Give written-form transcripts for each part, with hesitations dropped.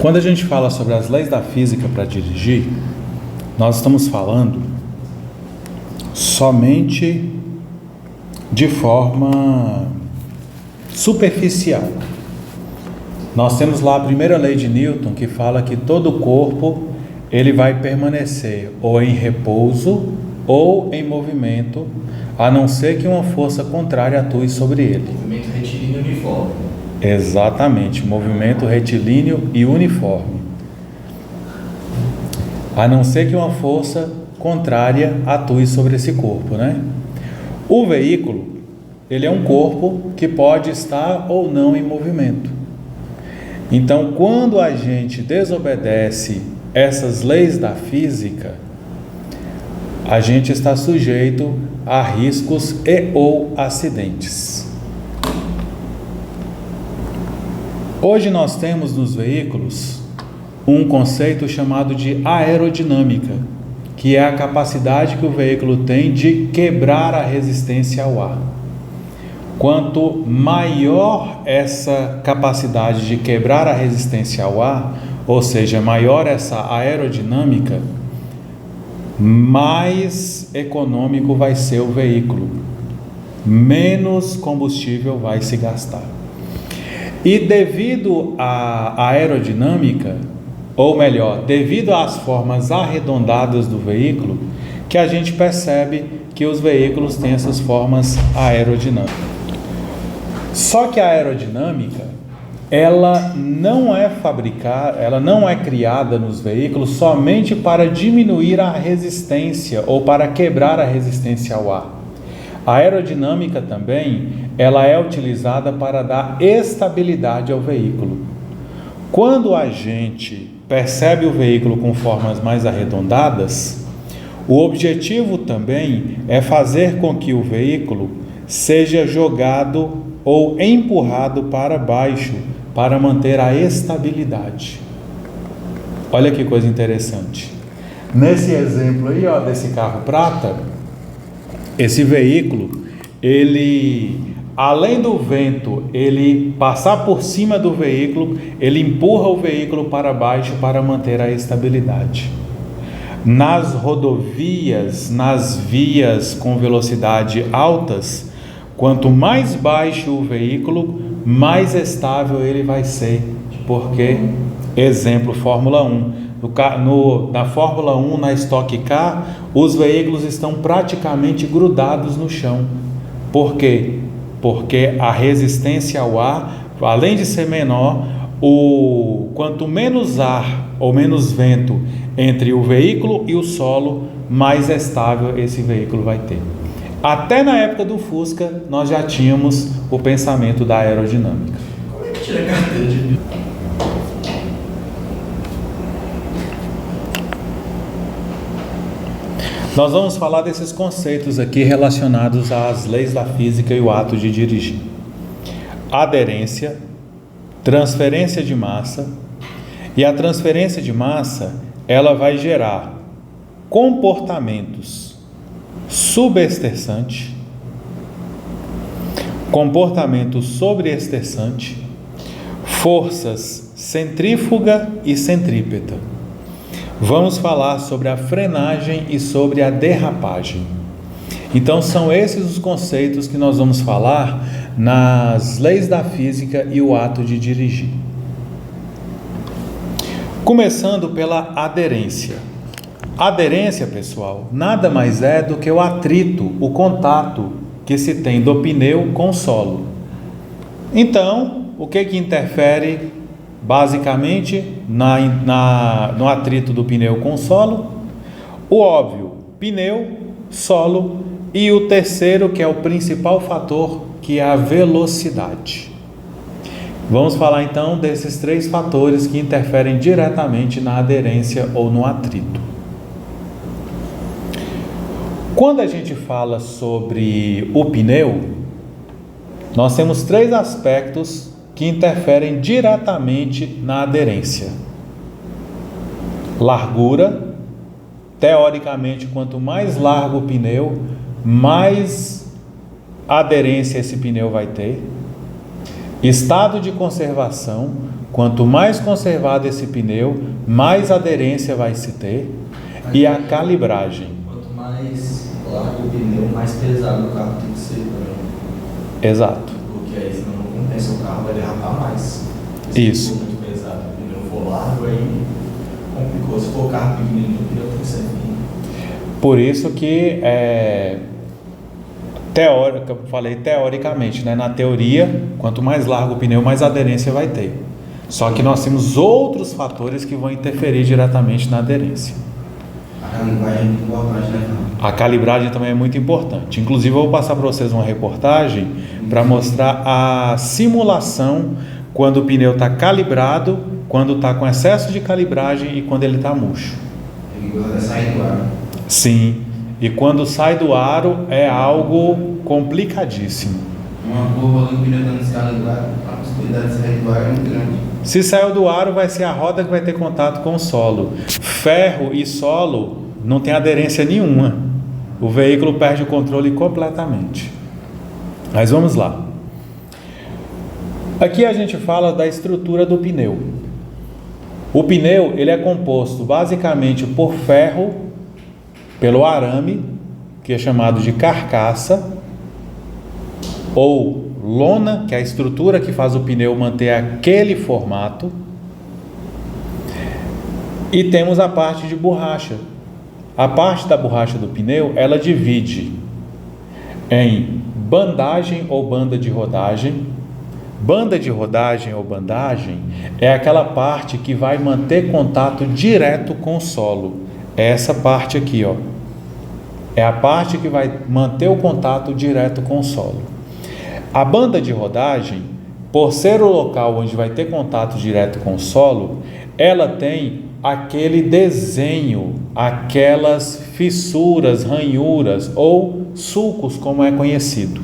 Quando a gente fala sobre as leis da física para dirigir, nós estamos falando somente de forma superficial. Nós temos lá a primeira lei de Newton, que fala que todo corpo ele vai permanecer ou em repouso ou em movimento, a não ser que uma força contrária atue sobre ele. Movimento retilíneo uniforme. Exatamente, movimento retilíneo e uniforme. A não ser que uma força contrária atue sobre esse corpo, né? O veículo, ele é um corpo que pode estar ou não em movimento. Então, quando a gente desobedece essas leis da física, a gente está sujeito a riscos e ou acidentes. Hoje nós temos nos veículos um conceito chamado de aerodinâmica, que é a capacidade que o veículo tem de quebrar a resistência ao ar. Quanto maior essa capacidade de quebrar a resistência ao ar, ou seja, maior essa aerodinâmica, mais econômico vai ser o veículo, menos combustível vai se gastar. E devido à aerodinâmica, ou melhor, devido às formas arredondadas do veículo, que a gente percebe que os veículos têm essas formas aerodinâmicas. Só que a aerodinâmica, ela não é fabricada, ela não é criada nos veículos somente para diminuir a resistência ou para quebrar a resistência ao ar. A aerodinâmica também, ela é utilizada para dar estabilidade ao veículo. Quando a gente percebe o veículo com formas mais arredondadas, o objetivo também é fazer com que o veículo seja jogado ou empurrado para baixo para manter a estabilidade. Olha que coisa interessante. Nesse exemplo aí, ó, desse carro prata, esse veículo, ele, além do vento, ele passar por cima do veículo, ele empurra o veículo para baixo para manter a estabilidade. Nas rodovias, nas vias com velocidade altas, quanto mais baixo o veículo, mais estável ele vai ser. Porque, exemplo, Fórmula 1. Na Fórmula 1, na Stock Car, os veículos estão praticamente grudados no chão. Por quê? Porque a resistência ao ar, além de ser menor, quanto menos ar ou menos vento entre o veículo e o solo, mais estável esse veículo vai ter. Até na época do Fusca, nós já tínhamos o pensamento da aerodinâmica. Como é que tira a carteira de... Nós vamos falar desses conceitos aqui relacionados às leis da física e o ato de dirigir. Aderência, transferência de massa, e a transferência de massa, ela vai gerar comportamentos subesterçante, comportamento sobreesterçante, forças centrífuga e centrípeta. Vamos falar sobre a frenagem e sobre a derrapagem. Então são esses os conceitos que nós vamos falar nas leis da física e o ato de dirigir. Começando pela aderência. Aderência, pessoal, nada mais é do que o atrito, o contato que se tem do pneu com o solo. Então, o que interfere basicamente no atrito do pneu com o solo? O óbvio, pneu, solo, e o terceiro, que é o principal fator, que é a velocidade. Vamos falar então desses três fatores que interferem diretamente na aderência ou no atrito. Quando a gente fala sobre o pneu, nós temos três aspectos que interferem diretamente na aderência. Largura, teoricamente, quanto mais largo o pneu, mais aderência esse pneu vai ter. Estado de conservação, quanto mais conservado esse pneu, mais aderência vai se ter. E a calibragem. Quanto mais largo o pneu, mais pesado o carro tem que ser também. Exato. Porque aí senão não compensa, o carro vai derrapar mais. Isso. Se for muito pesado, o pneu for largo, aí complicou. Se for carro pequenininho, o pneu tem que ser fino. Por isso que eu falei teoricamente, né? Na teoria, quanto mais largo o pneu, mais aderência vai ter. Só que nós temos outros fatores que vão interferir diretamente na aderência. A calibragem é muito importante, né? A calibragem também é muito importante. Inclusive, eu vou passar para vocês uma reportagem para mostrar a simulação quando o pneu está calibrado, quando está com excesso de calibragem e quando ele está murcho. Ele sai do ar. Sim, e quando sai do aro é algo complicadíssimo. Uma curva do pneu está descalibrado, a possibilidade de sair do ar é muito grande. Se saiu do aro, vai ser a roda que vai ter contato com o solo. Ferro e solo não tem aderência nenhuma. O veículo perde o controle completamente. Mas vamos lá. Aqui a gente fala da estrutura do pneu. O pneu ele é composto basicamente por ferro, pelo arame, que é chamado de carcaça, ou lona, que é a estrutura que faz o pneu manter aquele formato, e temos a parte de borracha. A parte da borracha do pneu, ela divide em bandagem ou banda de rodagem. Banda de rodagem ou bandagem é aquela parte que vai manter contato direto com o solo. É essa parte aqui, ó. É a parte que vai manter o contato direto com o solo. A banda de rodagem, por ser o local onde vai ter contato direto com o solo, ela tem aquele desenho, aquelas fissuras, ranhuras ou sulcos, como é conhecido.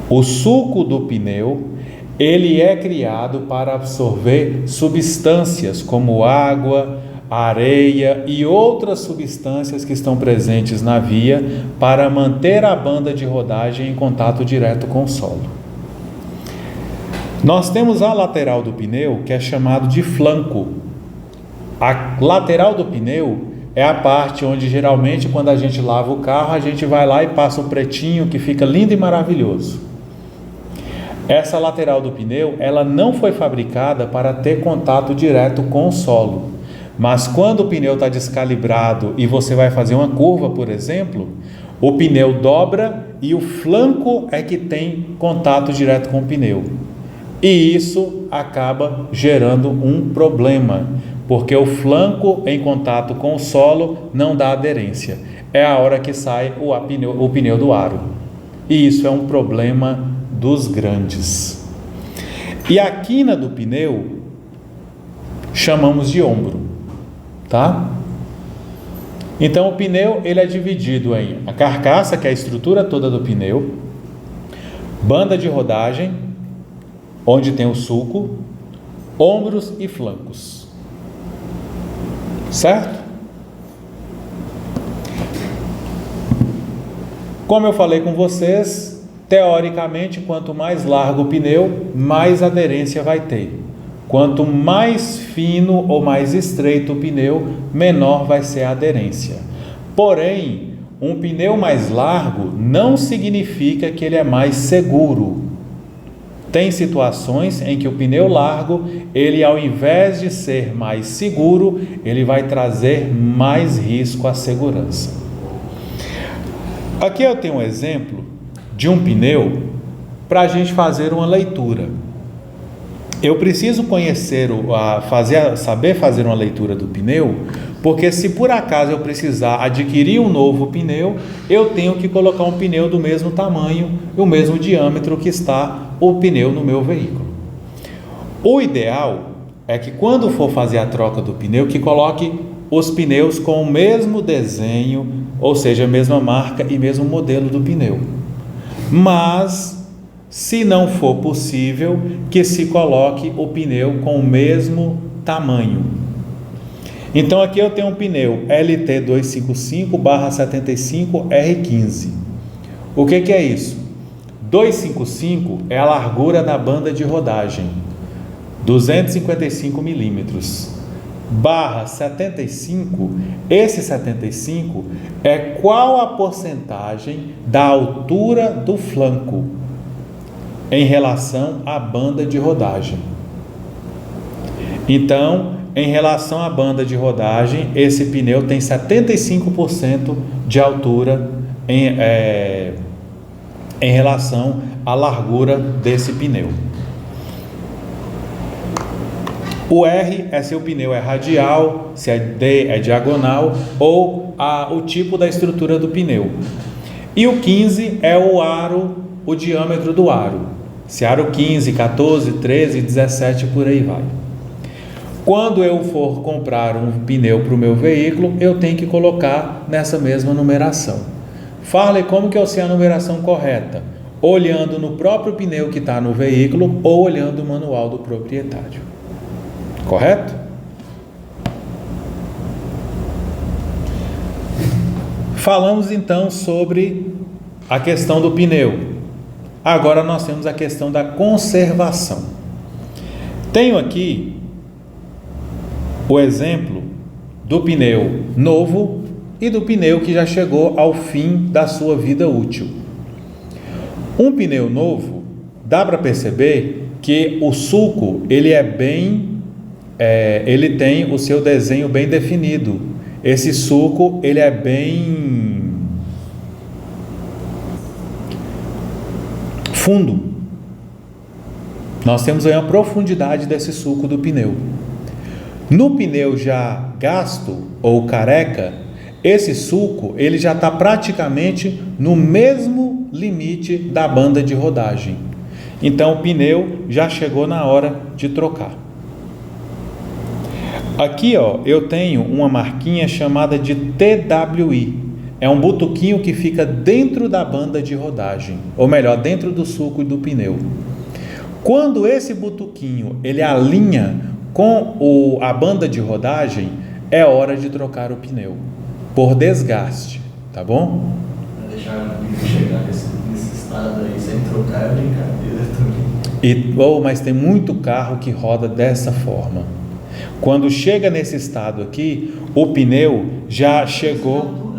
O sulco do pneu, ele é criado para absorver substâncias como água, areia e outras substâncias que estão presentes na via para manter a banda de rodagem em contato direto com o solo. Nós temos a lateral do pneu, que é chamado de flanco. A lateral do pneu é a parte onde geralmente quando a gente lava o carro, a gente vai lá e passa o pretinho que fica lindo e maravilhoso. Essa lateral do pneu, ela não foi fabricada para ter contato direto com o solo. Mas quando o pneu está descalibrado e você vai fazer uma curva, por exemplo, o pneu dobra e o flanco é que tem contato direto com o pneu. E isso acaba gerando um problema, porque o flanco em contato com o solo não dá aderência. É a hora que sai o pneu do aro. E isso é um problema dos grandes. E a quina do pneu chamamos de ombro. Tá? Então o pneu ele é dividido em a carcaça, que é a estrutura toda do pneu, banda de rodagem, onde tem o sulco, ombros e flancos. Certo? Como eu falei com vocês, teoricamente, quanto mais largo o pneu, mais aderência vai ter. Quanto mais fino ou mais estreito o pneu, menor vai ser a aderência. Porém, um pneu mais largo não significa que ele é mais seguro. Tem situações em que o pneu largo, ele ao invés de ser mais seguro, ele vai trazer mais risco à segurança. Aqui eu tenho um exemplo de um pneu para a gente fazer uma leitura. Eu preciso conhecer, saber fazer uma leitura do pneu, porque se por acaso eu precisar adquirir um novo pneu, eu tenho que colocar um pneu do mesmo tamanho e o mesmo diâmetro que está o pneu no meu veículo. O ideal é que quando for fazer a troca do pneu, que coloque os pneus com o mesmo desenho, ou seja, a mesma marca e mesmo modelo do pneu. Mas se não for possível, que se coloque o pneu com o mesmo tamanho. Então aqui eu tenho um pneu LT 255/75R15. O que é isso? 255 é a largura da banda de rodagem. 255 milímetros, barra 75, esse 75 é qual a porcentagem da altura do flanco em relação à banda de rodagem. Então, em relação à banda de rodagem, esse pneu tem 75% de altura em relação à largura desse pneu. O R é se o pneu é radial, se é D é diagonal ou o tipo da estrutura do pneu. E o 15 é o aro, o diâmetro do aro. Se aro 15, 14, 13, 17, por aí vai. Quando eu for comprar um pneu para o meu veículo, eu tenho que colocar nessa mesma numeração. Fale como que eu sei a numeração correta? Olhando no próprio pneu que está no veículo ou olhando o manual do proprietário. Correto? Falamos então sobre a questão do pneu. Agora nós temos a questão da conservação. Tenho aqui o exemplo do pneu novo e do pneu que já chegou ao fim da sua vida útil. Um pneu novo, dá para perceber que o sulco ele ele tem o seu desenho bem definido. Esse sulco ele é bem fundo. Nós temos aí a profundidade desse sulco do pneu. No pneu já gasto ou careca, esse sulco ele já está praticamente no mesmo limite da banda de rodagem. Então o pneu já chegou na hora de trocar. Aqui eu tenho uma marquinha chamada de TWI. É um butuquinho que fica dentro da banda de rodagem, ou melhor, dentro do sulco do pneu. Quando esse butuquinho ele alinha com a banda de rodagem, é hora de trocar o pneu, por desgaste, tá bom? Pra deixar o pneu chegar nesse estado aí, sem trocar é brincadeira também. Mas tem muito carro que roda dessa forma. Quando chega nesse estado aqui, o pneu já chegou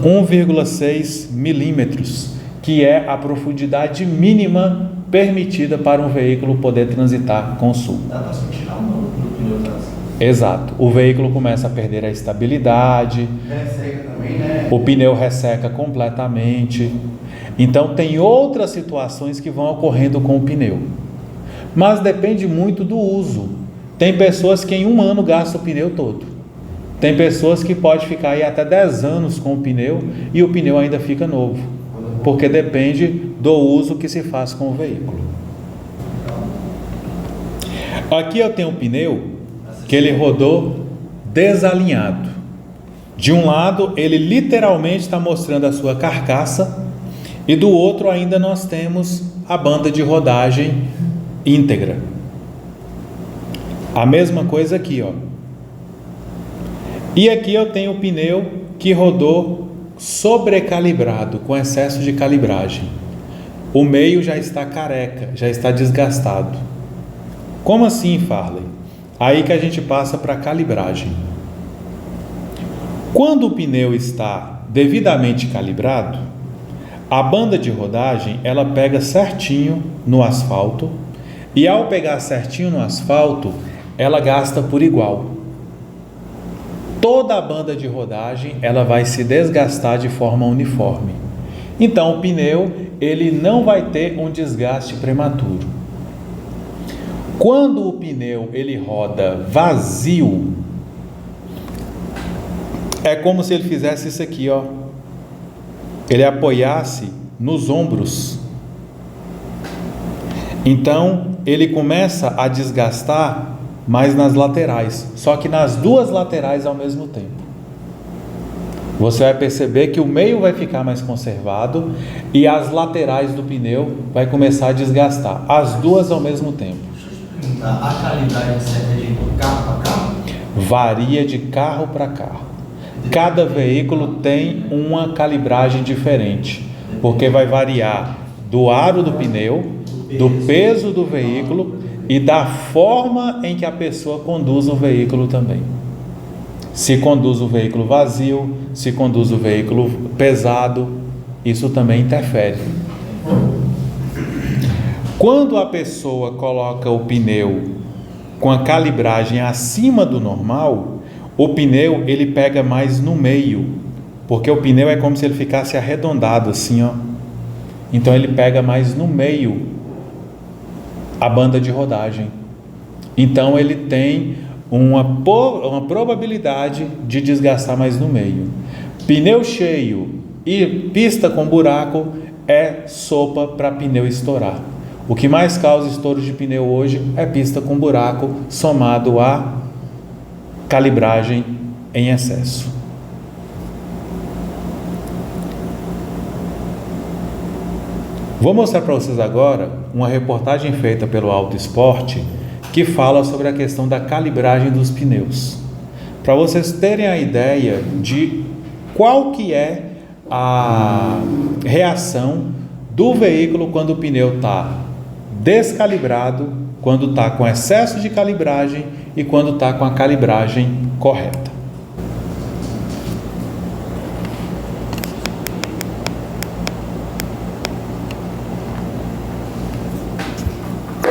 1,6 milímetros, que é a profundidade mínima permitida para um veículo poder transitar com sulco. Dá para tirar o nome do pneu traseiro? Exato. O veículo começa a perder a estabilidade. Resseca também, né? O pneu resseca completamente. Então tem outras situações que vão ocorrendo com o pneu. Mas depende muito do uso. Tem pessoas que em um ano gastam o pneu todo. Tem pessoas que podem ficar aí até 10 anos com o pneu e o pneu ainda fica novo. Porque depende do uso que se faz com o veículo. Aqui eu tenho um pneu que ele rodou desalinhado. De um lado ele literalmente está mostrando a sua carcaça e do outro ainda nós temos a banda de rodagem íntegra. A mesma coisa aqui, E aqui eu tenho o pneu que rodou sobrecalibrado, com excesso de calibragem. O meio já está careca, já está desgastado. Como assim, Farley? Aí que a gente passa para a calibragem. Quando o pneu está devidamente calibrado, a banda de rodagem ela pega certinho no asfalto e ao pegar certinho no asfalto, ela gasta por igual. Toda a banda de rodagem ela vai se desgastar de forma uniforme. Então o pneu ele não vai ter um desgaste prematuro. Quando o pneu ele roda vazio, é como se ele fizesse isso aqui, Ele apoiasse nos ombros. Então ele começa a desgastar mais nas laterais, só que nas duas laterais ao mesmo tempo. Você vai perceber que o meio vai ficar mais conservado e as laterais do pneu vai começar a desgastar, as duas ao mesmo tempo. Deixa eu te perguntar, a qualidade certa de carro para carro? Varia de carro para carro. Cada veículo tem uma calibragem diferente, porque vai variar do aro do pneu, do peso do veículo e da forma em que a pessoa conduz o veículo também. Se conduz o veículo vazio, se conduz o veículo pesado, isso também interfere. Quando a pessoa coloca o pneu com a calibragem acima do normal, o pneu ele pega mais no meio, porque o pneu é como se ele ficasse arredondado assim, ó. Então ele pega mais no meio a banda de rodagem. Então ele tem uma probabilidade de desgastar mais no meio. Pneu cheio e pista com buraco é sopa para pneu estourar. O que mais causa estouro de pneu hoje é pista com buraco, somado a calibragem em excesso. Vou mostrar para vocês agora uma reportagem feita pelo Auto Esporte que fala sobre a questão da calibragem dos pneus. Para vocês terem a ideia de qual que é a reação do veículo quando o pneu está descalibrado, quando está com excesso de calibragem e quando está com a calibragem correta.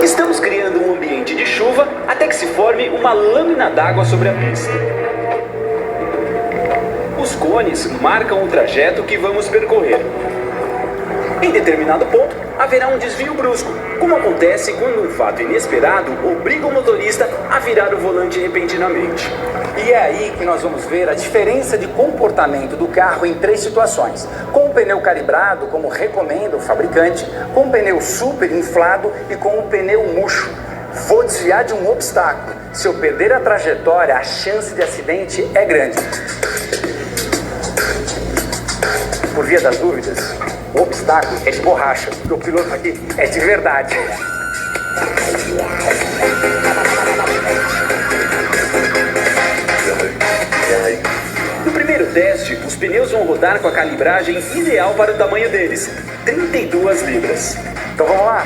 Estamos criando um ambiente de chuva até que se forme uma lâmina d'água sobre a pista. Os cones marcam o trajeto que vamos percorrer. Em determinado ponto, haverá um desvio brusco, como acontece quando um fato inesperado obriga o motorista a virar o volante repentinamente. E é aí que nós vamos ver a diferença de comportamento do carro em 3 situações. Com o pneu calibrado, como recomenda o fabricante, com o pneu super inflado e com o pneu murcho. Vou desviar de um obstáculo. Se eu perder a trajetória, a chance de acidente é grande. Por via das dúvidas, o obstáculo é de borracha, porque o piloto aqui é de verdade. No primeiro teste, os pneus vão rodar com a calibragem ideal para o tamanho deles, 32 libras. Então vamos lá.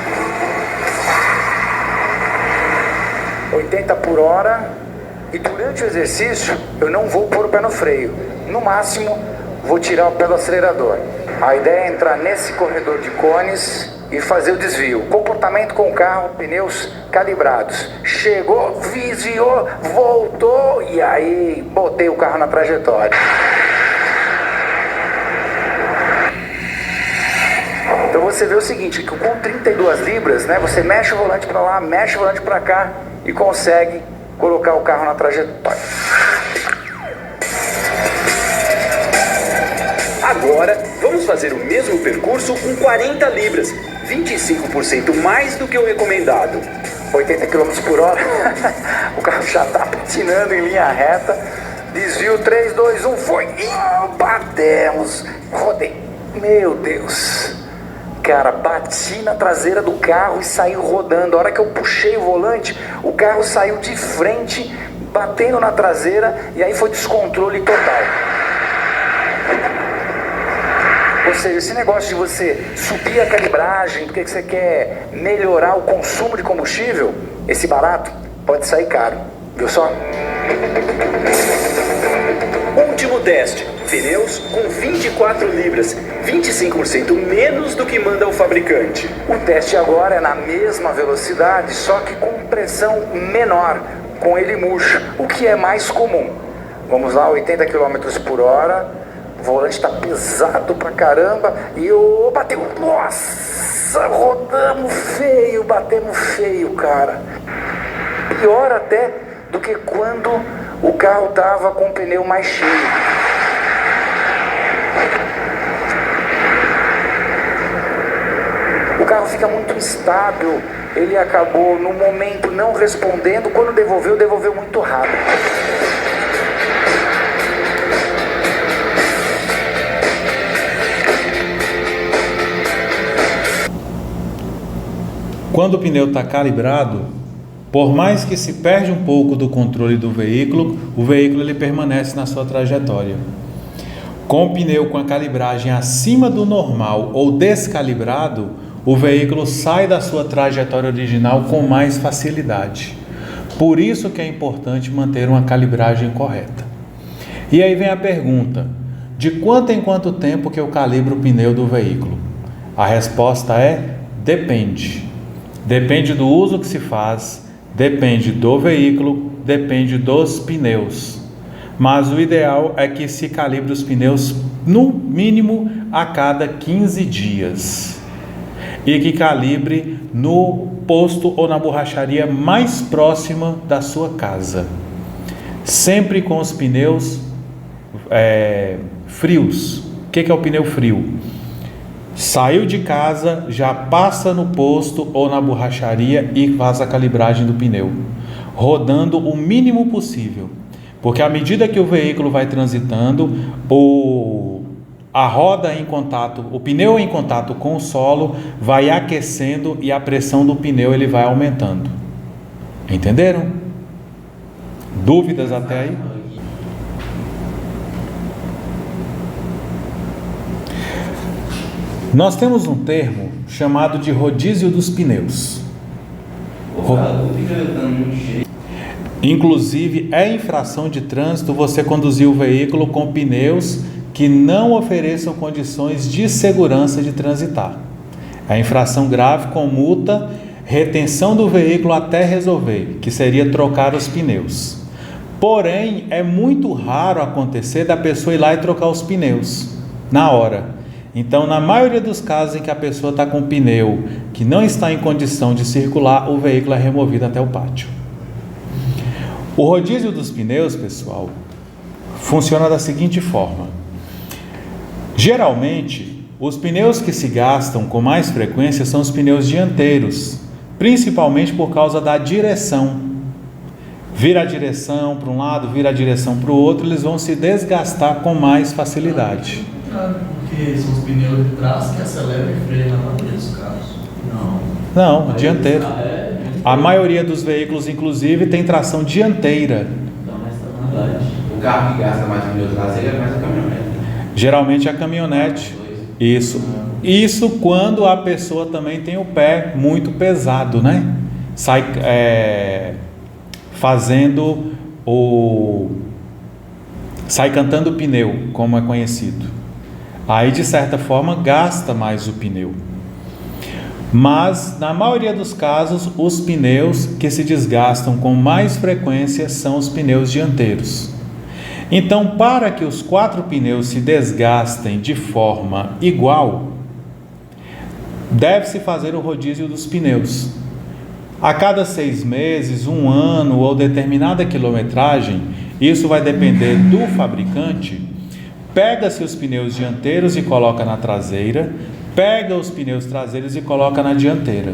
80 por hora. E durante o exercício, eu não vou pôr o pé no freio. No máximo, vou tirar o pé do acelerador. A ideia é entrar nesse corredor de cones e fazer o desvio. Comportamento com o carro, pneus calibrados. Chegou, desviou, voltou e aí botei o carro na trajetória. Então você vê o seguinte, que com 32 libras, né, você mexe o volante para lá, mexe o volante para cá e consegue colocar o carro na trajetória. Agora, vamos fazer o mesmo percurso com 40 libras, 25% mais do que o recomendado. 80 km por hora, o carro já está patinando em linha reta. Desvio 3, 2, 1, foi! Batemos! Rodei! Meu Deus! Cara, bati na traseira do carro e saí rodando. A hora que eu puxei o volante, o carro saiu de frente, batendo na traseira, e aí foi descontrole total. Ou seja, esse negócio de você subir a calibragem porque você quer melhorar o consumo de combustível, esse barato pode sair caro, viu só? Último teste, pneus com 24 libras, 25% menos do que manda o fabricante. O teste agora é na mesma velocidade, só que com pressão menor, com ele murcho, o que é mais comum. Vamos lá, 80 km por hora. O volante está pesado pra caramba e eu bateu. Nossa, rodamos feio, batemos feio, cara. Pior até do que quando o carro tava com o pneu mais cheio. O carro fica muito instável. Ele acabou no momento não respondendo. Quando devolveu muito rápido. Quando o pneu está calibrado, por mais que se perde um pouco do controle do veículo, o veículo ele permanece na sua trajetória. Com o pneu com a calibragem acima do normal ou descalibrado, o veículo sai da sua trajetória original com mais facilidade. Por isso que é importante manter uma calibragem correta. E aí vem a pergunta: de quanto em quanto tempo que eu calibro o pneu do veículo? A resposta é: depende. Depende do uso que se faz, depende do veículo, depende dos pneus. Mas o ideal é que se calibre os pneus no mínimo a cada 15 dias. E que calibre no posto ou na borracharia mais próxima da sua casa. Sempre com os pneus frios. O que é o pneu frio? Saiu de casa, já passa no posto ou na borracharia e faz a calibragem do pneu, rodando o mínimo possível. Porque à medida que o veículo vai transitando, a roda em contato, o pneu em contato com o solo vai aquecendo e a pressão do pneu ele vai aumentando. Entenderam? Dúvidas até aí? Nós temos um termo chamado de rodízio dos pneus. Inclusive, é infração de trânsito você conduzir o veículo com pneus que não ofereçam condições de segurança de transitar. É infração grave com multa, retenção do veículo até resolver, que seria trocar os pneus. Porém, é muito raro acontecer da pessoa ir lá e trocar os pneus na hora. Então, na maioria dos casos em que a pessoa está com um pneu que não está em condição de circular, o veículo é removido até o pátio. O rodízio dos pneus, pessoal, funciona da seguinte forma. Geralmente, os pneus que se gastam com mais frequência são os pneus dianteiros, principalmente por causa da direção. Vira a direção para um lado, vira a direção para o outro, eles vão se desgastar com mais facilidade. Porque são os pneus de trás que aceleram e freiam na maioria dos carros. Não, dianteiro. A maioria dos veículos, inclusive, tem tração dianteira. Então, mas na verdade, o carro que gasta mais pneu traseiro é mais a caminhonete. Geralmente a caminhonete. Isso quando a pessoa também tem o pé muito pesado, né? Sai sai cantando o pneu, como é conhecido. Aí, de certa forma, gasta mais o pneu. Mas, na maioria dos casos, os pneus que se desgastam com mais frequência são os pneus dianteiros. Então, para que os 4 pneus se desgastem de forma igual, deve-se fazer o rodízio dos pneus. A cada 6 meses, 1 ano ou determinada quilometragem, isso vai depender do fabricante, pega-se os pneus dianteiros e coloca na traseira, pega os pneus traseiros e coloca na dianteira.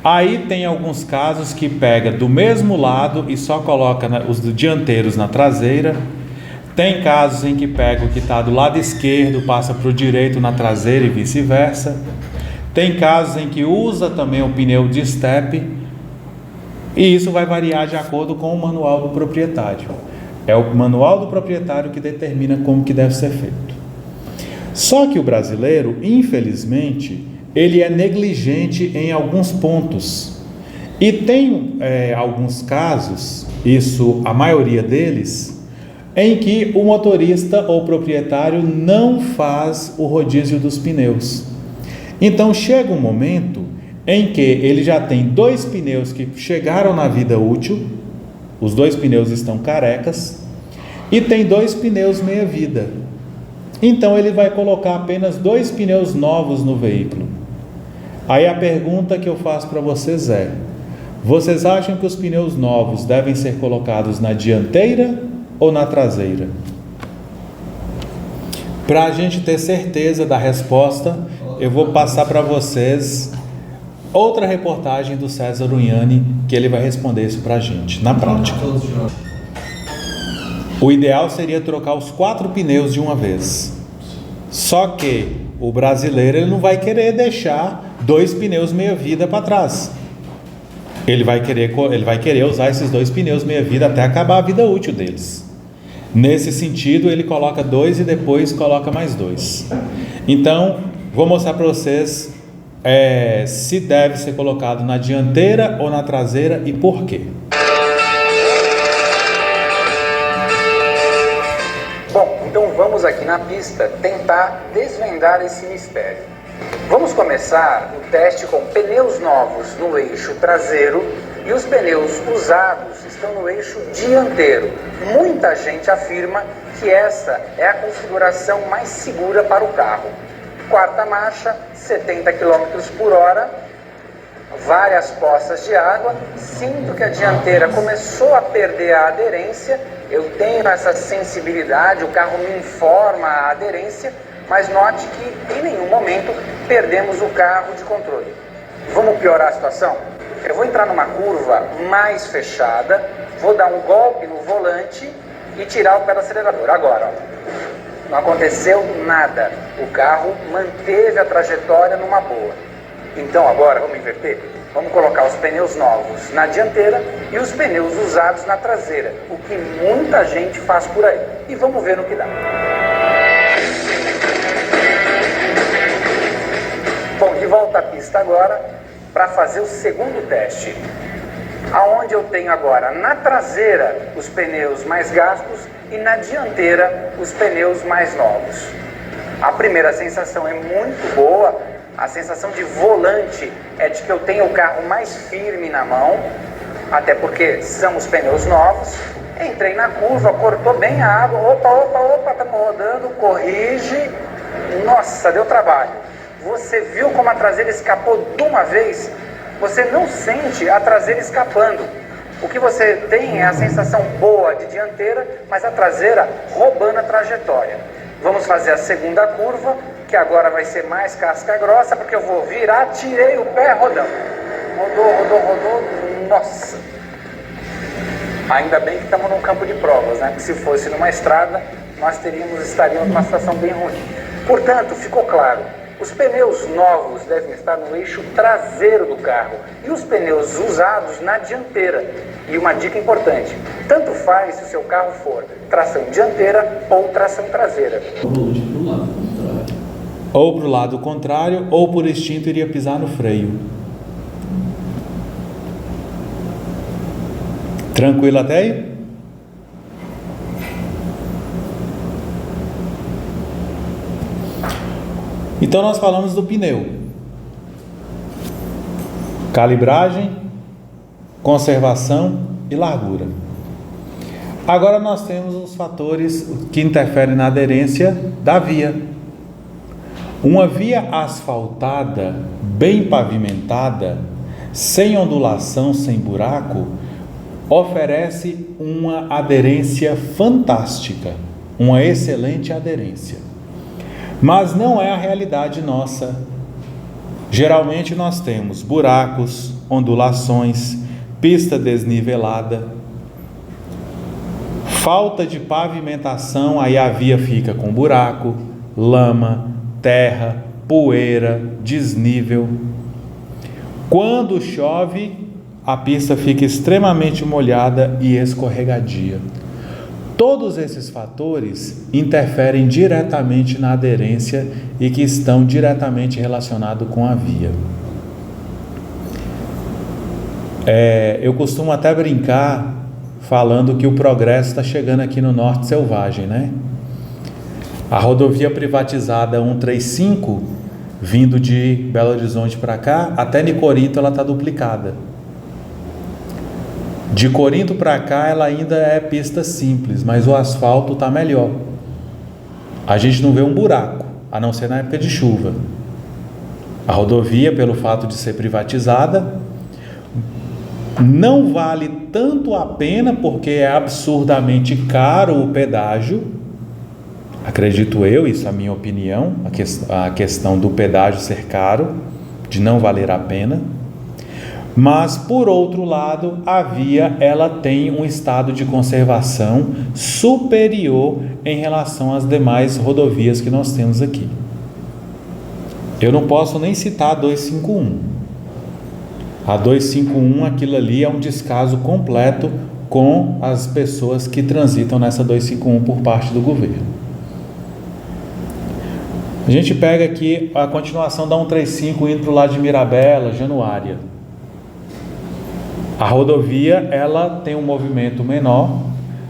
Aí tem alguns casos que pega do mesmo lado e só coloca os dianteiros na traseira. Tem casos em que pega o que está do lado esquerdo, passa para o direito na traseira e vice-versa. Tem casos em que usa também o pneu de estepe. E isso vai variar de acordo com o manual do proprietário. É o manual do proprietário que determina como que deve ser feito. Só que o brasileiro, infelizmente, ele é negligente em alguns pontos. E tem alguns casos, a maioria deles, em que o motorista ou proprietário não faz o rodízio dos pneus. Então chega um momento em que ele já tem 2 pneus que chegaram na vida útil, os 2 pneus estão carecas, e tem 2 pneus meia-vida. Então ele vai colocar apenas 2 pneus novos no veículo. Aí a pergunta que eu faço para vocês é: vocês acham que os pneus novos devem ser colocados na dianteira ou na traseira? Para a gente ter certeza da resposta, eu vou passar para vocês outra reportagem do César Unhani, que ele vai responder isso para a gente, na prática. O ideal seria trocar os 4 pneus de uma vez. Só que o brasileiro ele não vai querer deixar 2 pneus meia-vida para trás. Ele vai querer usar esses 2 pneus meia-vida até acabar a vida útil deles. Nesse sentido, ele coloca 2 e depois coloca mais 2. Então, vou mostrar para vocês se deve ser colocado na dianteira ou na traseira e por quê? Bom, então vamos aqui na pista tentar desvendar esse mistério. Vamos começar o teste com pneus novos no eixo traseiro e os pneus usados estão no eixo dianteiro. Muita gente afirma que essa é a configuração mais segura para o carro. Quarta marcha, 70 km por hora, várias poças de água, sinto que a dianteira começou a perder a aderência, eu tenho essa sensibilidade, o carro me informa a aderência, mas note que em nenhum momento perdemos o carro de controle. Vamos piorar a situação? Eu vou entrar numa curva mais fechada, vou dar um golpe no volante e tirar o pé do acelerador. Agora, ó. Não aconteceu nada, o carro manteve a trajetória numa boa. Então agora vamos inverter? Vamos colocar os pneus novos na dianteira e os pneus usados na traseira, o que muita gente faz por aí. E vamos ver no que dá. Bom, de volta à pista agora para fazer o segundo teste. Aonde eu tenho agora na traseira os pneus mais gastos e na dianteira os pneus mais novos. A primeira sensação é muito boa, a sensação de volante é de que eu tenho o carro mais firme na mão, até porque são os pneus novos. Entrei na curva, cortou bem a água, opa, estamos rodando, corrige, nossa, deu trabalho. Você viu como a traseira escapou de uma vez? Você não sente a traseira escapando. O que você tem é a sensação boa de dianteira, mas a traseira roubando a trajetória. Vamos fazer a segunda curva, que agora vai ser mais casca grossa, porque eu vou virar, tirei o pé, rodando. Rodou, nossa. Ainda bem que estamos num campo de provas, né? Porque se fosse numa estrada, nós estaríamos numa situação bem ruim. Portanto, ficou claro. Os pneus novos devem estar no eixo traseiro do carro e os pneus usados na dianteira. E uma dica importante, tanto faz se o seu carro for tração dianteira ou tração traseira. Ou para o lado contrário, ou por instinto iria pisar no freio. Tranquilo até aí? Então nós falamos do pneu. Calibragem, conservação e largura. Agora nós temos os fatores que interferem na aderência da via. Uma via asfaltada, bem pavimentada, sem ondulação, sem buraco, oferece uma aderência fantástica, uma excelente aderência. Mas não é a realidade nossa. Geralmente nós temos buracos, ondulações, pista desnivelada, falta de pavimentação, aí a via fica com buraco, lama, terra, poeira, desnível. Quando chove, a pista fica extremamente molhada e escorregadia. Todos esses fatores interferem diretamente na aderência e que estão diretamente relacionados com a via. Eu costumo até brincar falando que o progresso está chegando aqui no Norte Selvagem, né? A rodovia privatizada 135, vindo de Belo Horizonte para cá, até Nicorinto ela está duplicada. De Corinto para cá ela ainda é pista simples, mas o asfalto está melhor. A gente não vê um buraco, a não ser na época de chuva. A rodovia, pelo fato de ser privatizada, não vale tanto a pena porque é absurdamente caro o pedágio. Acredito eu, isso é a minha opinião, a questão do pedágio ser caro, de não valer a pena. Mas, por outro lado, a via ela tem um estado de conservação superior em relação às demais rodovias que nós temos aqui. Eu não posso nem citar a 251. A 251, aquilo ali é um descaso completo com as pessoas que transitam nessa 251 por parte do governo. A gente pega aqui a continuação da 135 indo para o lado de Mirabela, Januária. A rodovia, ela tem um movimento menor,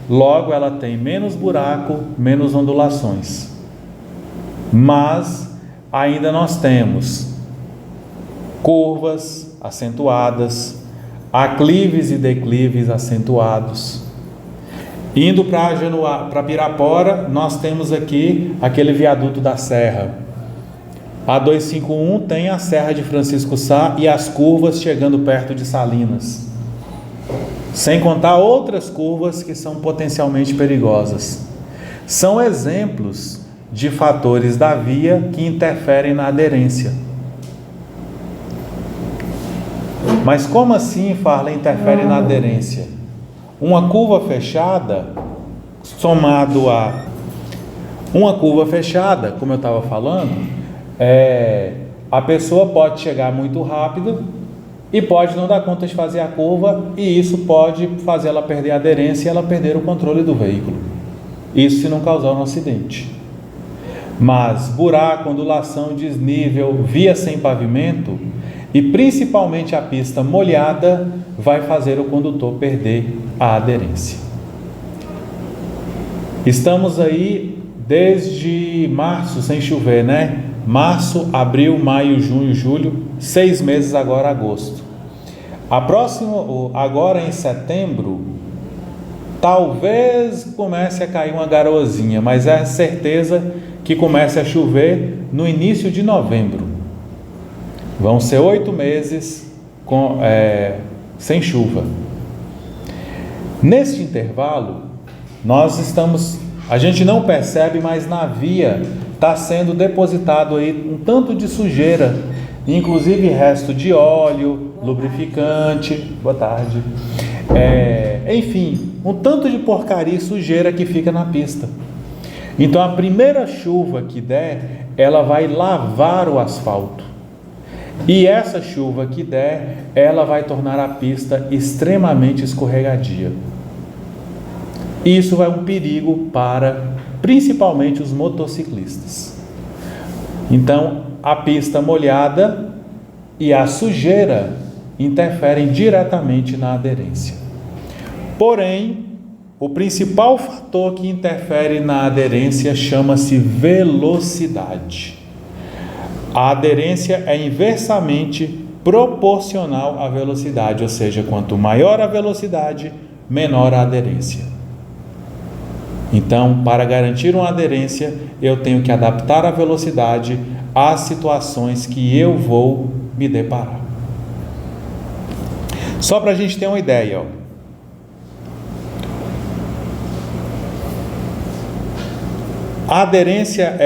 logo ela tem menos buraco, menos ondulações. Mas ainda nós temos curvas acentuadas, aclives e declives acentuados. Indo para Pirapora, nós temos aqui aquele viaduto da Serra. A 251 tem a Serra de Francisco Sá e as curvas chegando perto de Salinas. Sem contar outras curvas que são potencialmente perigosas. São exemplos de fatores da via que interferem na aderência. Mas como assim, Farley, interfere na aderência? Uma curva fechada, somado a uma curva fechada, como eu estava falando, a pessoa pode chegar muito rápido e pode não dar conta de fazer a curva, e isso pode fazer ela perder a aderência e ela perder o controle do veículo. Isso se não causar um acidente. Mas buraco, ondulação, desnível, via sem pavimento e principalmente a pista molhada vai fazer o condutor perder a aderência. Estamos aí desde março sem chover, né? Março, abril, maio, junho, julho, 6 meses agora, agosto. A próxima, agora em setembro, talvez comece a cair uma garoazinha, mas é certeza que comece a chover no início de novembro. Vão ser 8 meses sem chuva. Neste intervalo, a gente não percebe, mas na via está sendo depositado aí um tanto de sujeira, inclusive resto de óleo, lubrificante, boa tarde, enfim, um tanto de porcaria e sujeira que fica na pista. Então a primeira chuva que der, ela vai lavar o asfalto. E essa chuva que der, ela vai tornar a pista extremamente escorregadia. Isso é um perigo para principalmente os motociclistas. Então, a pista molhada e a sujeira interferem diretamente na aderência. Porém, o principal fator que interfere na aderência chama-se velocidade. A aderência é inversamente proporcional à velocidade, ou seja, quanto maior a velocidade, menor a aderência. Então, para garantir uma aderência, eu tenho que adaptar a velocidade às situações que eu vou me deparar. Só para a gente ter uma ideia, a aderência,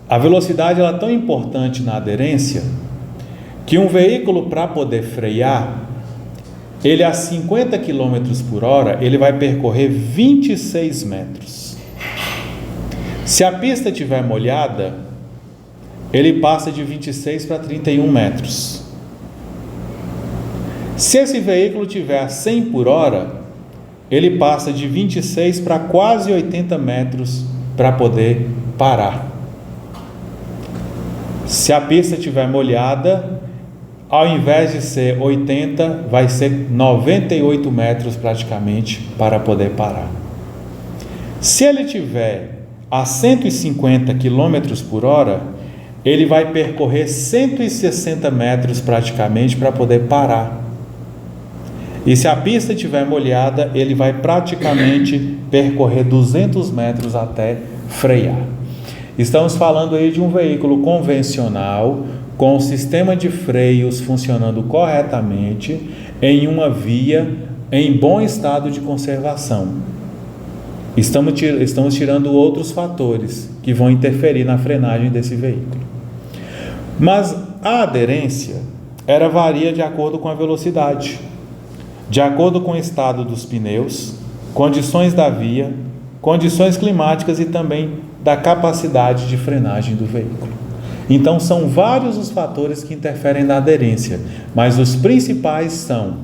a velocidade ela é tão importante na aderência que um veículo, para poder frear, ele a 50 km por hora, ele vai percorrer 26 metros. Se a pista estiver molhada, ele passa de 26 para 31 metros. Se esse veículo estiver a 100 por hora, ele passa de 26 para quase 80 metros para poder parar. Se a pista estiver molhada, ao invés de ser 80, vai ser 98 metros praticamente para poder parar. Se ele tiver a 150 km por hora, ele vai percorrer 160 metros praticamente para poder parar. E se a pista estiver molhada, ele vai praticamente percorrer 200 metros até frear. Estamos falando aí de um veículo convencional, com o sistema de freios funcionando corretamente, em uma via em bom estado de conservação. Estamos tirando outros fatores que vão interferir na frenagem desse veículo. Mas a aderência, ela varia de acordo com a velocidade, de acordo com o estado dos pneus, condições da via, condições climáticas e também da capacidade de frenagem do veículo. Então são vários os fatores que interferem na aderência, mas os principais são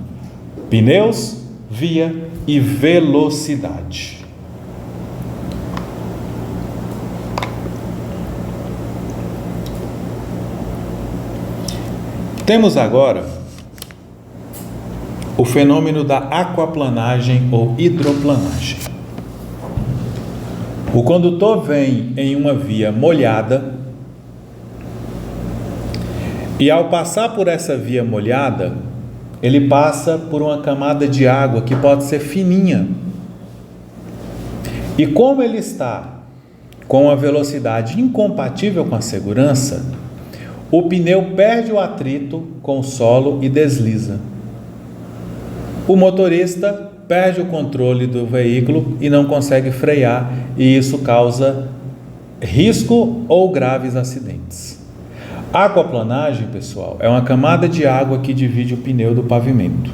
pneus, via e velocidade. Temos agora o fenômeno da aquaplanagem ou hidroplanagem. O condutor vem em uma via molhada e, ao passar por essa via molhada, ele passa por uma camada de água que pode ser fininha. E como ele está com uma velocidade incompatível com a segurança, o pneu perde o atrito com o solo e desliza. O motorista perde o controle do veículo e não consegue frear, e isso causa risco ou graves acidentes. A aquaplanagem, pessoal, é uma camada de água que divide o pneu do pavimento.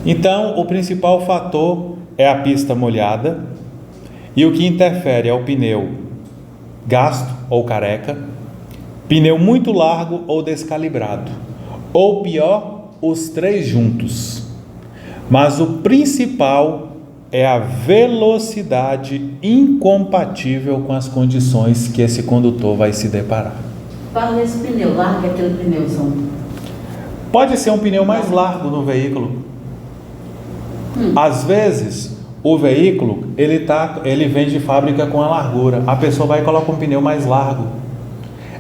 Então, o principal fator é a pista molhada, e o que interfere é o pneu gasto ou careca, pneu muito largo ou descalibrado, ou pior, os três juntos. Mas o principal é a velocidade incompatível com as condições que esse condutor vai se deparar. Fala esse pneu, larga aquele pneuzão. Pode ser um pneu mais largo no veículo. Às vezes, o veículo, ele vem de fábrica com a largura. A pessoa vai e coloca um pneu mais largo.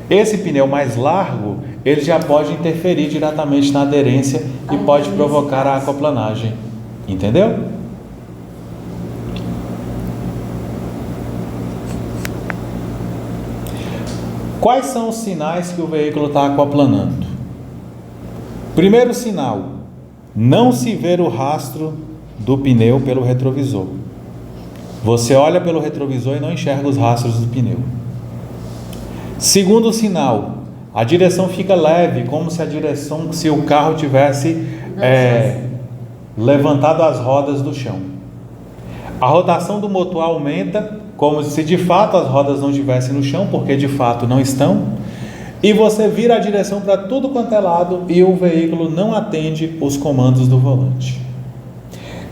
Esse pneu mais largo, ele já pode interferir diretamente na aderência e pode provocar a aquaplanagem. Entendeu? Quais são os sinais que o veículo está aquaplanando? Primeiro sinal, não se ver o rastro do pneu pelo retrovisor. Você olha pelo retrovisor e não enxerga os rastros do pneu. Segundo sinal, a direção fica leve, como se o carro tivesse levantado as rodas do chão. A rotação do motor aumenta, como se de fato as rodas não estivessem no chão, porque de fato não estão. E você vira a direção para tudo quanto é lado e o veículo não atende os comandos do volante.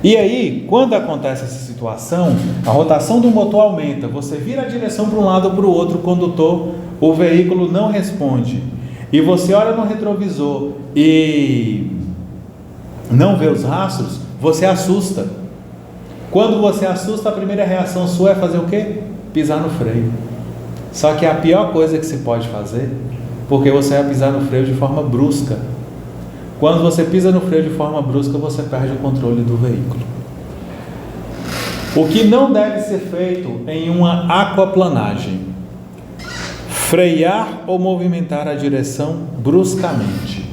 E aí, quando acontece essa situação, a rotação do motor aumenta, você vira a direção para um lado ou para o outro, o condutor, o veículo não responde. E você olha no retrovisor e não vê os rastros, você assusta. Quando você assusta, a primeira reação sua é fazer o quê? Pisar no freio. Só que é a pior coisa que se pode fazer, porque você vai pisar no freio de forma brusca. Quando você pisa no freio de forma brusca, você perde o controle do veículo. O que não deve ser feito em uma aquaplanagem: frear ou movimentar a direção bruscamente.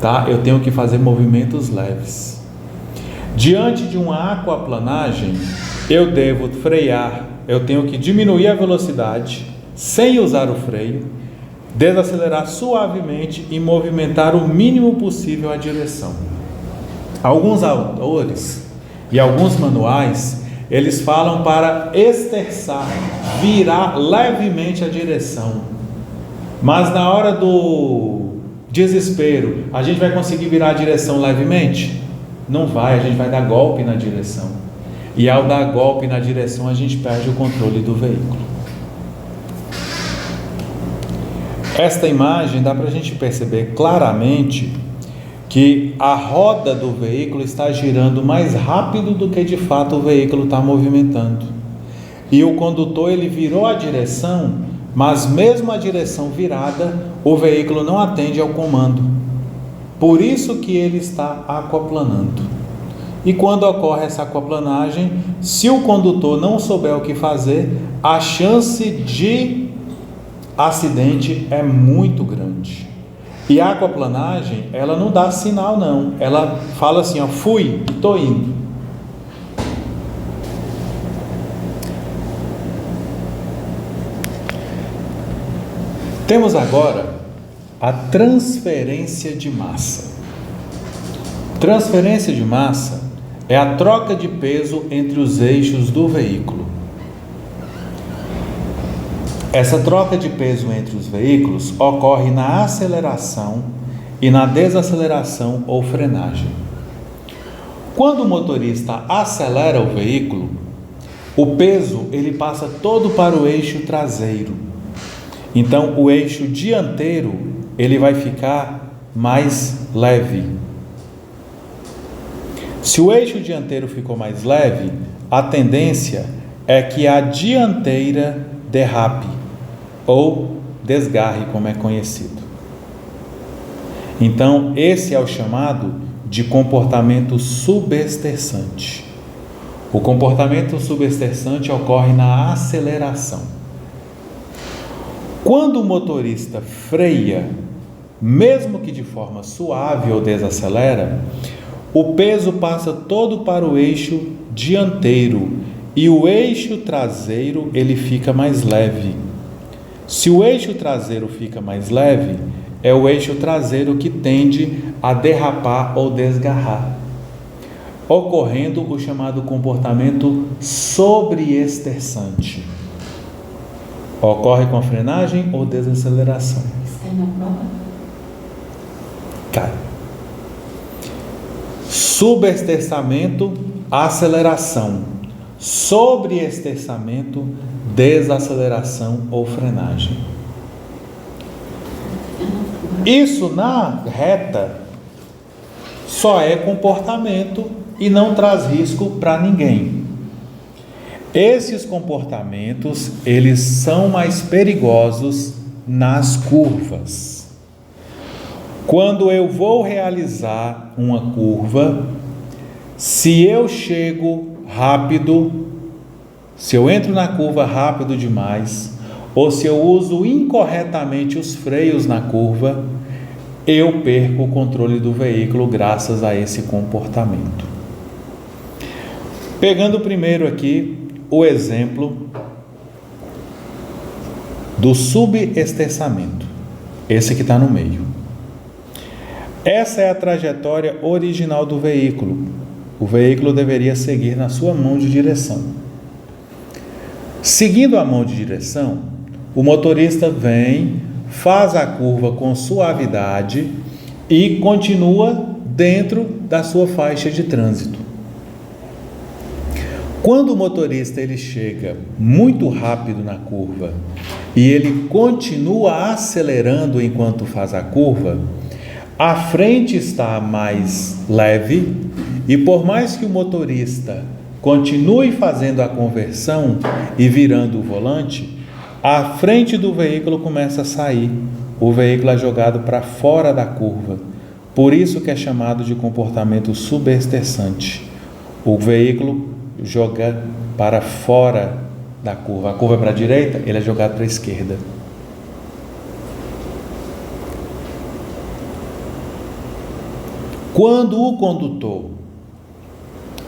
Tá? Eu tenho que fazer movimentos leves. Diante de uma aquaplanagem, eu devo frear, eu tenho que diminuir a velocidade sem usar o freio, desacelerar suavemente e movimentar o mínimo possível a direção. Alguns autores e alguns manuais, eles falam para esterçar, virar levemente a direção. Mas na hora do desespero, a gente vai conseguir virar a direção levemente? Não vai, a gente vai dar golpe na direção. E ao dar golpe na direção, a gente perde o controle do veículo. Esta imagem dá para a gente perceber claramente que a roda do veículo está girando mais rápido do que de fato o veículo está movimentando. E o condutor, ele virou a direção, mas mesmo a direção virada, o veículo não atende ao comando. Por isso que ele está aquaplanando. E quando ocorre essa aquaplanagem, se o condutor não souber o que fazer, a chance de acidente é muito grande. E a aquaplanagem, ela não dá sinal não, ela fala assim, ó, fui, estou indo. Temos agora a transferência de massa. Transferência de massa é a troca de peso entre os eixos do veículo. Essa troca de peso entre os veículos ocorre na aceleração e na desaceleração ou frenagem. Quando o motorista acelera o veículo, o peso ele passa todo para o eixo traseiro. Então, o eixo dianteiro ele vai ficar mais leve. Se o eixo dianteiro ficou mais leve, a tendência é que a dianteira derrape ou desgarre, como é conhecido. Então, esse é o chamado de comportamento subesterçante. O comportamento subesterçante ocorre na aceleração. Quando o motorista freia, mesmo que de forma suave ou desacelera, o peso passa todo para o eixo dianteiro e o eixo traseiro ele fica mais leve. Se o eixo traseiro fica mais leve, é o eixo traseiro que tende a derrapar ou desgarrar, ocorrendo o chamado comportamento sobreesterçante. Ocorre com a frenagem ou desaceleração. Isso cai na prova? Cai. Subesterçamento, aceleração. Sobreesterçamento, desaceleração ou frenagem. Isso na reta só é comportamento e não traz risco para ninguém. Esses comportamentos, eles são mais perigosos nas curvas. Quando eu vou realizar uma curva, se eu chego rápido, se eu entro na curva rápido demais, ou se eu uso incorretamente os freios na curva, eu perco o controle do veículo graças a esse comportamento. Pegando primeiro aqui o exemplo do subesterçamento, esse que está no meio. Essa é a trajetória original do veículo. O veículo deveria seguir na sua mão de direção. Seguindo a mão de direção, o motorista vem, faz a curva com suavidade e continua dentro da sua faixa de trânsito. Quando o motorista ele chega muito rápido na curva e ele continua acelerando enquanto faz a curva, a frente está mais leve e por mais que o motorista continue fazendo a conversão e virando o volante, a frente do veículo começa a sair. O veículo é jogado para fora da curva. Por isso que é chamado de comportamento subesterçante. O veículo joga para fora da curva. A curva é para a direita, ele é jogado para a esquerda. Quando o condutor,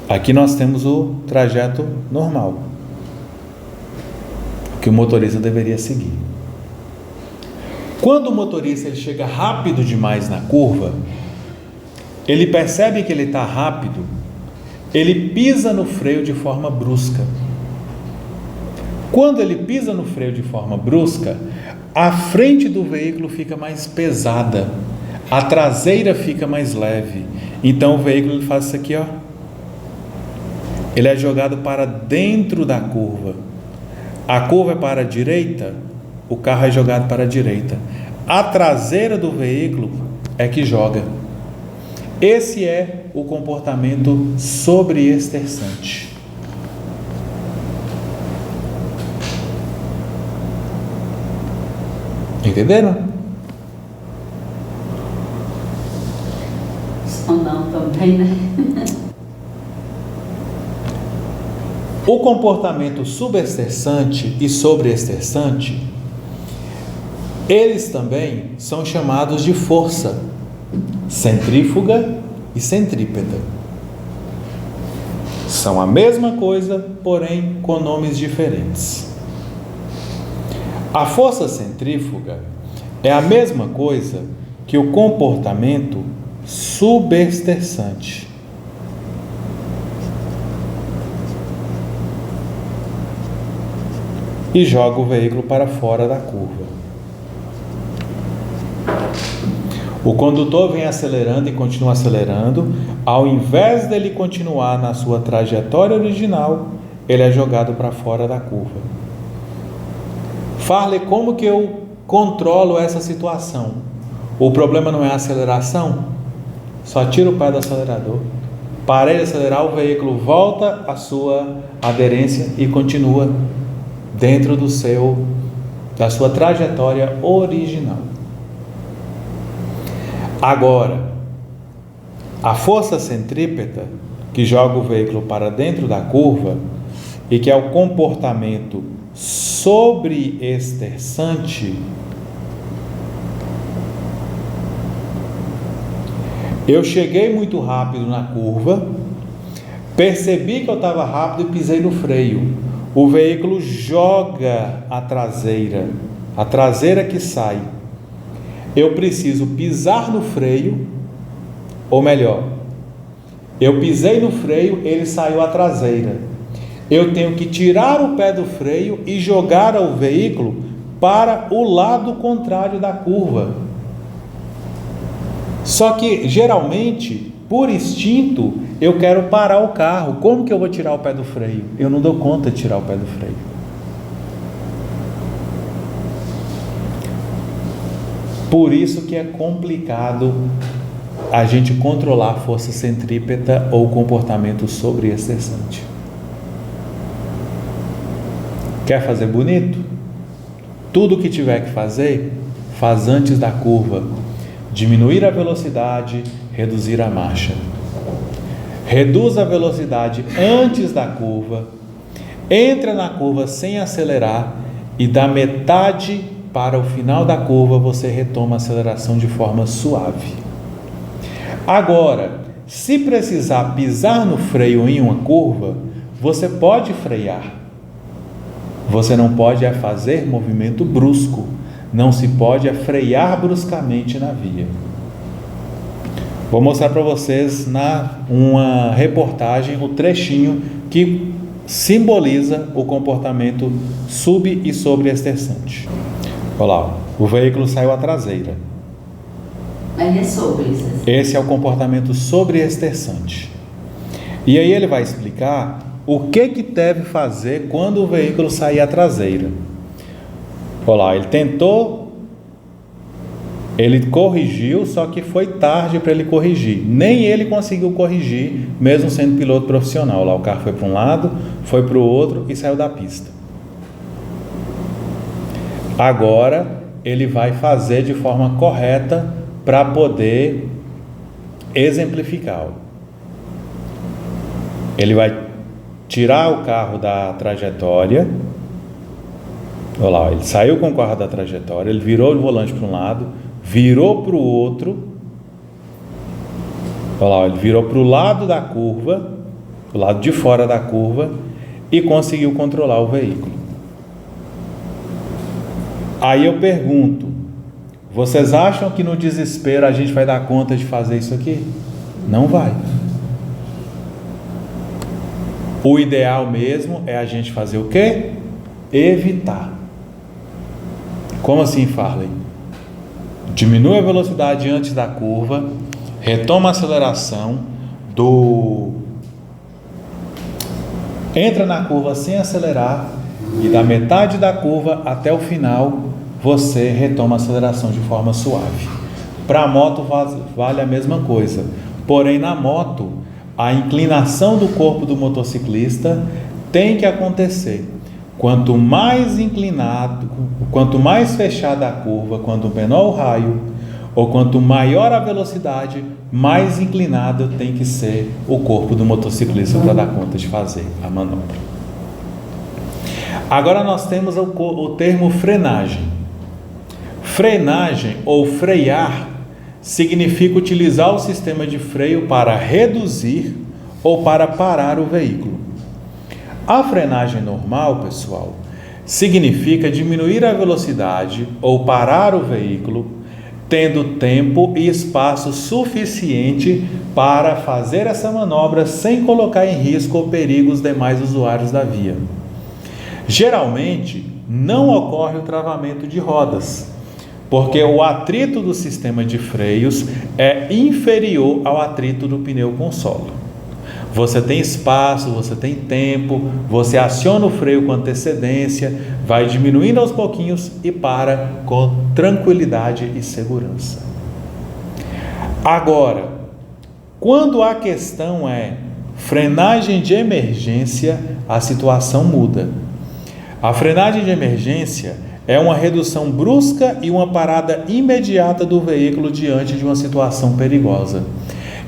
aqui nós temos o trajeto normal, que o motorista deveria seguir. Quando o motorista ele chega rápido demais na curva, ele percebe que ele está rápido, ele pisa no freio de forma brusca. Quando ele pisa no freio de forma brusca, a frente do veículo fica mais pesada, a traseira fica mais leve. Então o veículo ele faz isso aqui, ó. Ele é jogado para dentro da curva. A curva é para a direita, o carro é jogado para a direita. A traseira do veículo é que joga. Esse é o comportamento sobreesterçante. Entenderam? Ou não também, né? O comportamento subesterçante e sobreesterçante, eles também são chamados de força centrífuga e centrípeta. São a mesma coisa, porém com nomes diferentes. A força centrífuga é a mesma coisa que o comportamento subesterçante. E joga o veículo para fora da curva. O condutor vem acelerando e continua acelerando. Ao invés dele continuar na sua trajetória original, ele é jogado para fora da curva. Farley, como que eu controlo essa situação? O problema não é a aceleração? Só tira o pé do acelerador. Parei de acelerar, o veículo volta à sua aderência e continua dentro da sua trajetória original. Agora, a força centrípeta que joga o veículo para dentro da curva e que é o comportamento sobreextersante, eu cheguei muito rápido na curva, percebi que eu estava rápido e pisei no freio. O veículo joga a traseira que sai. Eu preciso pisar no freio, ou melhor, eu pisei no freio, ele saiu a traseira. Eu tenho que tirar o pé do freio e jogar o veículo para o lado contrário da curva. Só que, geralmente, por instinto, eu quero parar o carro. Como que eu vou tirar o pé do freio? Eu não dou conta de tirar o pé do freio. Por isso que é complicado a gente controlar a força centrípeta ou comportamento sobreextersante. Quer fazer bonito? Tudo que tiver que fazer, faz antes da curva. Diminuir a velocidade, reduzir a marcha. Reduz a velocidade antes da curva, entra na curva sem acelerar e da metade para o final da curva você retoma a aceleração de forma suave. Agora, se precisar pisar no freio em uma curva, você pode frear. Você não pode fazer movimento brusco, não se pode frear bruscamente na via. Vou mostrar para vocês uma reportagem, o trechinho que simboliza o comportamento sub- e sobreextersante. Olha lá, o veículo saiu à traseira. Mas é sobre isso. Esse é o comportamento sobreextersante. E aí ele vai explicar o que deve fazer quando o veículo sair à traseira. Olha lá, ele corrigiu, só que foi tarde para ele corrigir. Nem ele conseguiu corrigir, mesmo sendo piloto profissional. Lá o carro foi para um lado, foi para o outro e saiu da pista. Agora ele vai fazer de forma correta para poder exemplificar. Ele vai tirar o carro da trajetória. Olha lá, ele saiu com o carro da trajetória, ele virou o volante para um lado, virou para o outro. Olha lá, ele virou para o lado da curva, o lado de fora da curva, e conseguiu controlar o veículo. Aí eu pergunto, vocês acham que no desespero a gente vai dar conta de fazer isso aqui? Não vai. O ideal mesmo é a gente fazer o quê? Evitar. Como assim, Farley? Diminui a velocidade antes da curva, retoma a aceleração, entra na curva sem acelerar e da metade da curva até o final você retoma a aceleração de forma suave. Para a moto vale a mesma coisa, porém na moto a inclinação do corpo do motociclista tem que acontecer. Quanto mais inclinado, quanto mais fechada a curva, quanto menor o raio, ou quanto maior a velocidade, mais inclinado tem que ser o corpo do motociclista para dar conta de fazer a manobra. Agora nós temos o termo frenagem. Frenagem ou frear significa utilizar o sistema de freio para reduzir ou para parar o veículo. A frenagem normal, pessoal, significa diminuir a velocidade ou parar o veículo, tendo tempo e espaço suficiente para fazer essa manobra sem colocar em risco ou perigo os demais usuários da via. Geralmente, não ocorre o travamento de rodas, porque o atrito do sistema de freios é inferior ao atrito do pneu com solo. Você tem espaço, você tem tempo, você aciona o freio com antecedência, vai diminuindo aos pouquinhos e para com tranquilidade e segurança. Agora, quando a questão é frenagem de emergência, a situação muda. A frenagem de emergência é uma redução brusca e uma parada imediata do veículo diante de uma situação perigosa.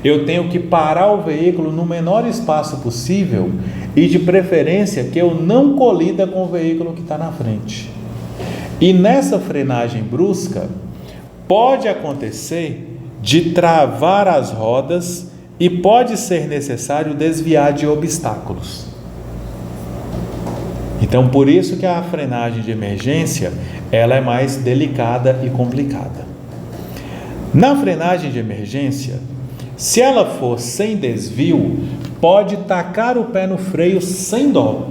Eu tenho que parar o veículo no menor espaço possível e, de preferência, que eu não colida com o veículo que está na frente. E nessa frenagem brusca, pode acontecer de travar as rodas e pode ser necessário desviar de obstáculos. Então, por isso que a frenagem de emergência, ela é mais delicada e complicada. Na frenagem de emergência, se ela for sem desvio, pode tacar o pé no freio sem dó.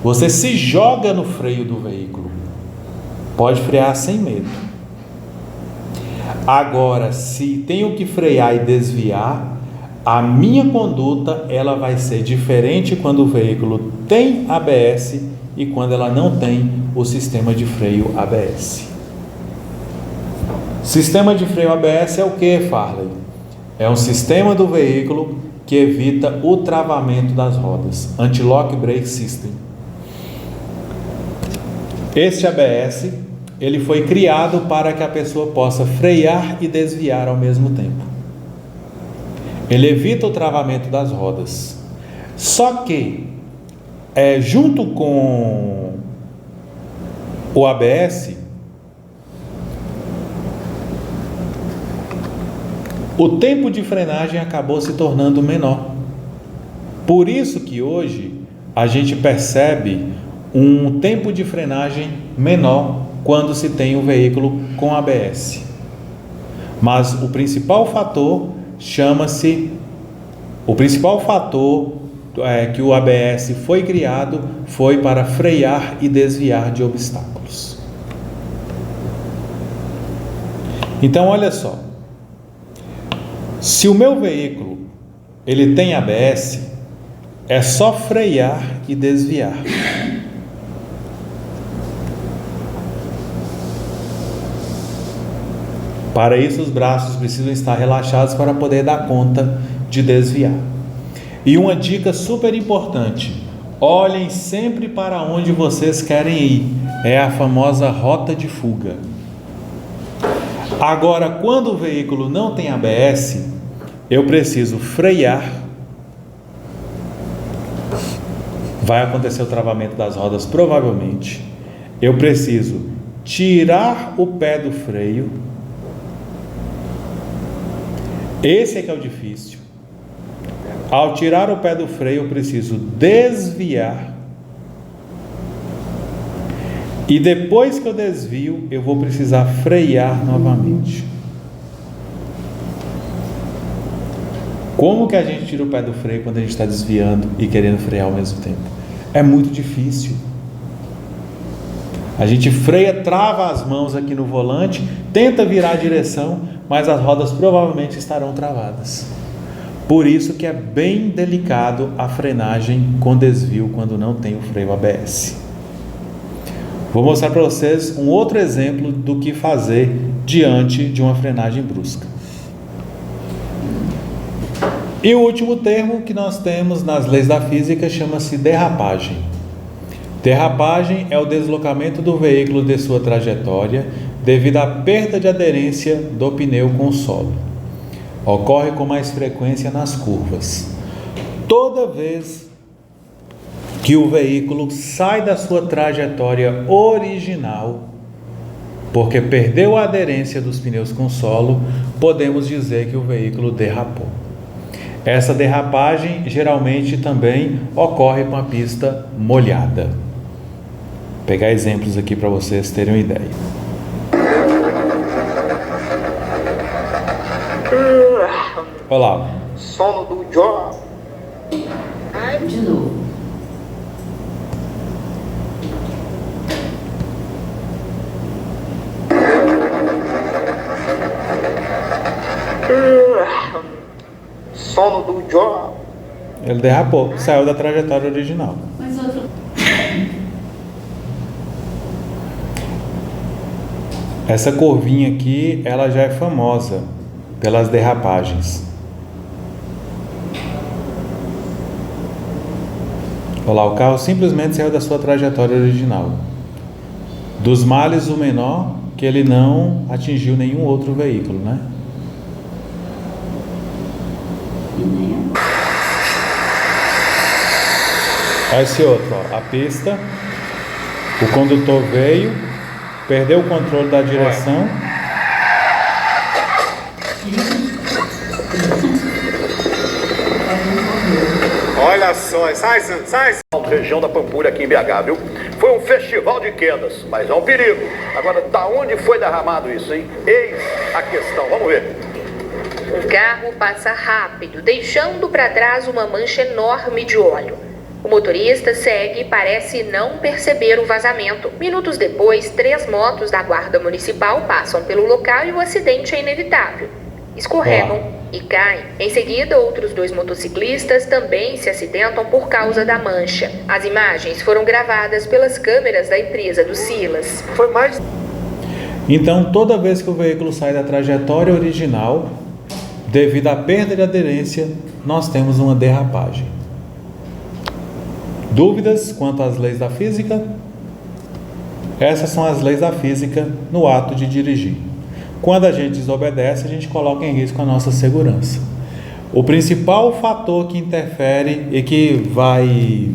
Você se joga no freio do veículo. Pode frear sem medo. Agora, se tenho que frear e desviar, a minha conduta ela vai ser diferente quando o veículo tem ABS e quando ela não tem o sistema de freio ABS. Sistema de freio ABS é o que, Farley? É um sistema do veículo que evita o travamento das rodas, Anti-Lock Brake System. Este ABS, ele foi criado para que a pessoa possa frear e desviar ao mesmo tempo. Ele evita o travamento das rodas. Só que, junto com o ABS, o tempo de frenagem acabou se tornando menor. Por isso que hoje a gente percebe um tempo de frenagem menor quando se tem um veículo com ABS. Mas o principal fator que o ABS foi criado foi para frear e desviar de obstáculos. Então, olha só. Se o meu veículo ele tem ABS, é só frear e desviar. Para isso, os braços precisam estar relaxados para poder dar conta de desviar. E uma dica super importante: olhem sempre para onde vocês querem ir. É a famosa rota de fuga. Agora, quando o veículo não tem ABS, eu preciso frear. Vai acontecer o travamento das rodas provavelmente. Eu preciso tirar o pé do freio. Esse é que é o difícil. Ao tirar o pé do freio, eu preciso desviar. E depois que eu desvio, eu vou precisar frear novamente. Como que a gente tira o pé do freio quando a gente está desviando e querendo frear ao mesmo tempo? É muito difícil. A gente freia, trava as mãos aqui no volante, tenta virar a direção, mas as rodas provavelmente estarão travadas. Por isso que é bem delicado a frenagem com desvio quando não tem o freio ABS. Vou mostrar para vocês um outro exemplo do que fazer diante de uma frenagem brusca. E o último termo que nós temos nas leis da física chama-se derrapagem. Derrapagem é o deslocamento do veículo de sua trajetória devido à perda de aderência do pneu com o solo. Ocorre com mais frequência nas curvas. Toda vez que o veículo sai da sua trajetória original, porque perdeu a aderência dos pneus com o solo, podemos dizer que o veículo derrapou. Essa derrapagem geralmente também ocorre com a pista molhada. Vou pegar exemplos aqui para vocês terem uma ideia. Olá. Sono do Jó. De novo. Sono do Jó. Ele derrapou, saiu da trajetória original. Mas outro. Essa curvinha aqui, ela já é famosa. pelas derrapagens. Olha lá, o carro simplesmente saiu da sua trajetória original. Dos males o menor, que ele não atingiu nenhum outro veículo, né? Olha esse outro, ó, a pista, o condutor veio, perdeu o controle da direção. Olha só, sai. Região da Pampulha aqui em BH, viu? Foi um festival de quedas, mas é um perigo. Agora, da onde foi derramado isso, hein? Eis a questão, vamos ver. Um carro passa rápido, deixando para trás uma mancha enorme de óleo. O motorista segue e parece não perceber o vazamento. Minutos depois, 3 motos da Guarda Municipal passam pelo local e o acidente é inevitável. Escorregam e caem. Em seguida, outros 2 motociclistas também se acidentam por causa da mancha. As imagens foram gravadas pelas câmeras da empresa do Silas. Foi mais. Então, toda vez que o veículo sai da trajetória original, devido à perda de aderência, nós temos uma derrapagem. Dúvidas quanto às leis da física? Essas são as leis da física no ato de dirigir. Quando a gente desobedece, a gente coloca em risco a nossa segurança. O principal fator que interfere e que vai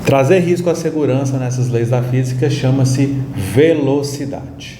trazer risco à segurança nessas leis da física chama-se velocidade.